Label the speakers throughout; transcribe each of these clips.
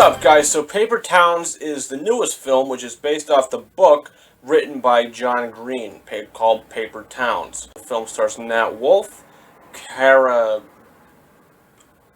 Speaker 1: up, guys? So Paper Towns is the newest film, which is based off the book written by John Green, called Paper Towns. The film stars Nat Wolff, Kara.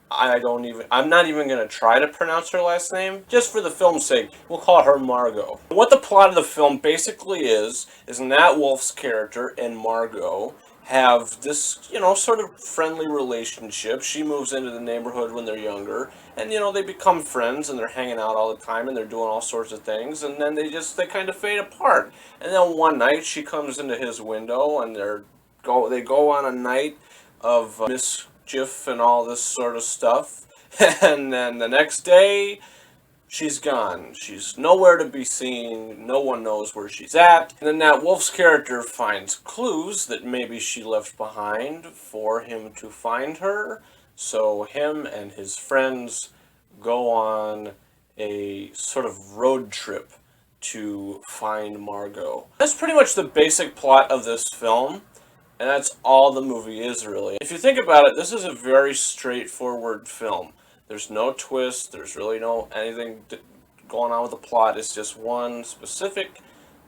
Speaker 1: I'm not even going to try to pronounce her last name. Just for the film's sake, we'll call her Margot. What the plot of the film basically is Nat Wolff's character and Margot have this, sort of friendly relationship. She moves into the neighborhood when they're younger, and, they become friends, and they're hanging out all the time, and they're doing all sorts of things, and then they kind of fade apart. And then one night, she comes into his window, and they go on a night of mischief and all this sort of stuff, and then the next day, she's gone. She's nowhere to be seen. No one knows where she's at. And then Nat Wolff's character finds clues that maybe she left behind for him to find her. So him and his friends go on a sort of road trip to find Margot. That's pretty much the basic plot of this film. And that's all the movie is, really. If you think about it, this is a very straightforward film. There's no twist. There's really no anything going on with the plot. It's just one specific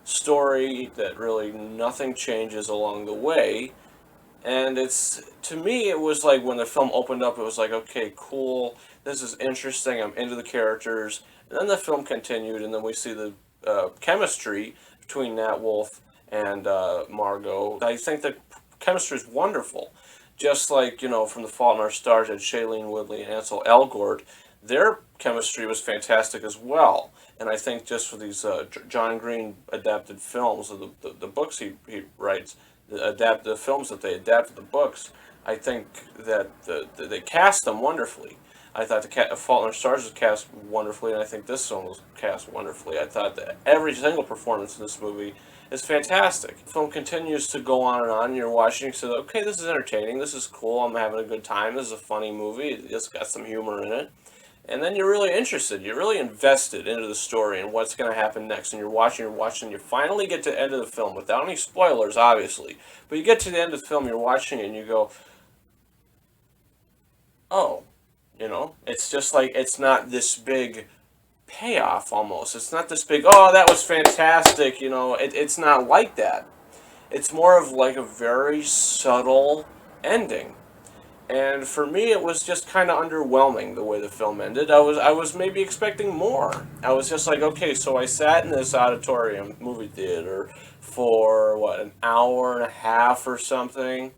Speaker 1: story that really nothing changes along the way. And to me, it was like when the film opened up, it was like, okay, cool. This is interesting. I'm into the characters. And then the film continued, and then we see the chemistry between Nat Wolff and Margot. I think the chemistry is wonderful. Just like, from The Fault in Our Stars, had Shailene Woodley and Ansel Elgort, their chemistry was fantastic as well. And I think just for these John Green adapted films, or the books he writes, the films that they adapted the books, I think that they cast them wonderfully. I thought The Fault in Our Stars was cast wonderfully, and I think this film was cast wonderfully. I thought that every single performance in this movie is fantastic. The film continues to go on, and you're watching, so okay, this is entertaining, this is cool, I'm having a good time, this is a funny movie, it's got some humor in it. And then you're really interested, you're really invested into the story and what's going to happen next, and you're watching, you finally get to the end of the film, without any spoilers, obviously, but you get to the end of the film, you're watching it, and you go, oh, it's just like, it's not this big payoff almost. It's not this big, oh, that was fantastic, it's not like that. It's more of like a very subtle ending. And for me, it was just kind of underwhelming the way the film ended. I was maybe expecting more. I was just like, okay, so I sat in this auditorium movie theater for, what, an hour and a half or something,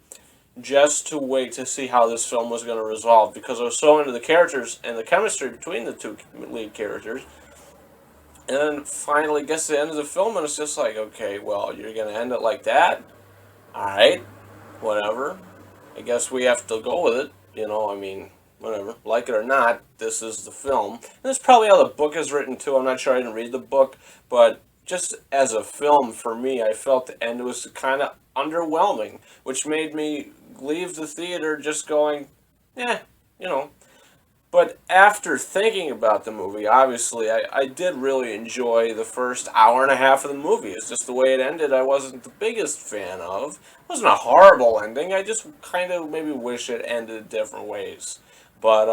Speaker 1: just to wait to see how this film was going to resolve, because I was so into the characters and the chemistry between the two lead characters. And then finally gets to the end of the film, and it's just like, okay, well, you're going to end it like that? Alright, whatever. I guess we have to go with it, whatever. Like it or not, this is the film. And that's probably how the book is written, too. I'm not sure, I didn't read the book, but just as a film, for me, I felt the end was kind of underwhelming, which made me leave the theater just going, But after thinking about the movie, obviously, I did really enjoy the first hour and a half of the movie. It's just the way it ended, I wasn't the biggest fan of. It wasn't a horrible ending. I just kind of maybe wish it ended different ways. But,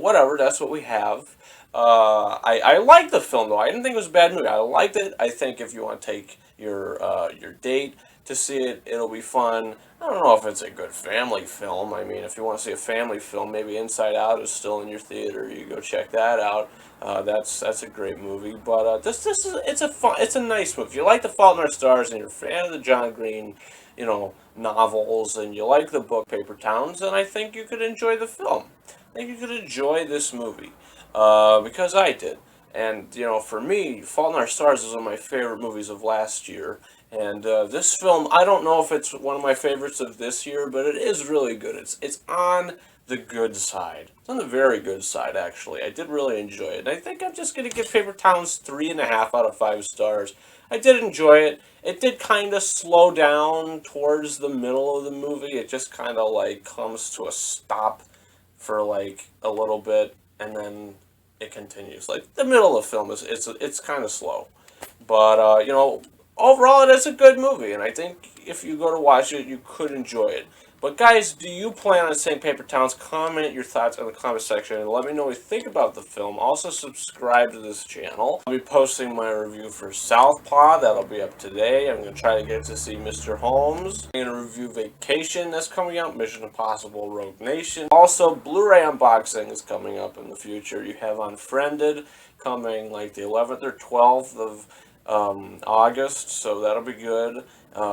Speaker 1: whatever, that's what we have. I liked the film, though. I didn't think it was a bad movie. I liked it. I think if you want to take your date to see it, it'll be fun. I don't know if it's a good family film. I mean, if you want to see a family film, maybe Inside Out is still in your theater. You go check that out. That's a great movie. But it's a nice movie. If you like The Fault in Our Stars and you're a fan of the John Green, novels, and you like the book Paper Towns, then I think you could enjoy the film. I think you could enjoy this movie because I did. And, for me, Fault in Our Stars is one of my favorite movies of last year. And this film, I don't know if it's one of my favorites of this year, but it is really good. It's on the good side. It's on the very good side, actually. I did really enjoy it. And I think I'm just going to give Paper Towns 3.5 out of 5 stars. I did enjoy it. It did kind of slow down towards the middle of the movie. It just kind of, comes to a stop for, a little bit, and then it continues. The middle of the film it's kind of slow. But, overall, it is a good movie, and I think if you go to watch it, you could enjoy it. But guys, do you plan on seeing Paper Towns? Comment your thoughts in the comment section and let me know what you think about the film. Also subscribe to this channel. I'll be posting my review for Southpaw. That'll be up today. I'm going to try to get to see Mr. Holmes. I'm going to review Vacation that's coming out. Mission Impossible Rogue Nation. Also, Blu-ray unboxing is coming up in the future. You have Unfriended coming like the 11th or 12th of August, so that'll be good.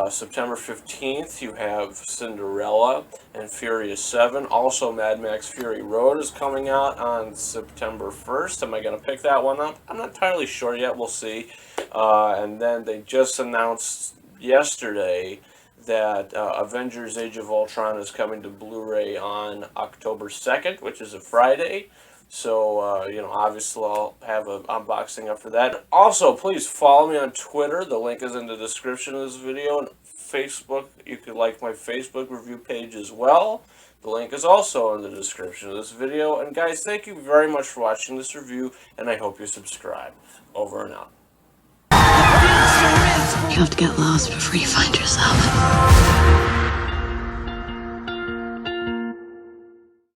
Speaker 1: September 15th, you have Cinderella and Furious 7. Also, Mad Max Fury Road is coming out on September 1st. Am I going to pick that one up? I'm not entirely sure yet. We'll see. And then they just announced yesterday that Avengers Age of Ultron is coming to Blu-ray on October 2nd, which is a Friday. So, obviously I'll have an unboxing up for that. Also, please follow me on Twitter. The link is in the description of this video. And Facebook, you could like my Facebook review page as well. The link is also in the description of this video. And guys, thank you very much for watching this review, and I hope you subscribe. Over and out.
Speaker 2: You have to get lost before you find yourself.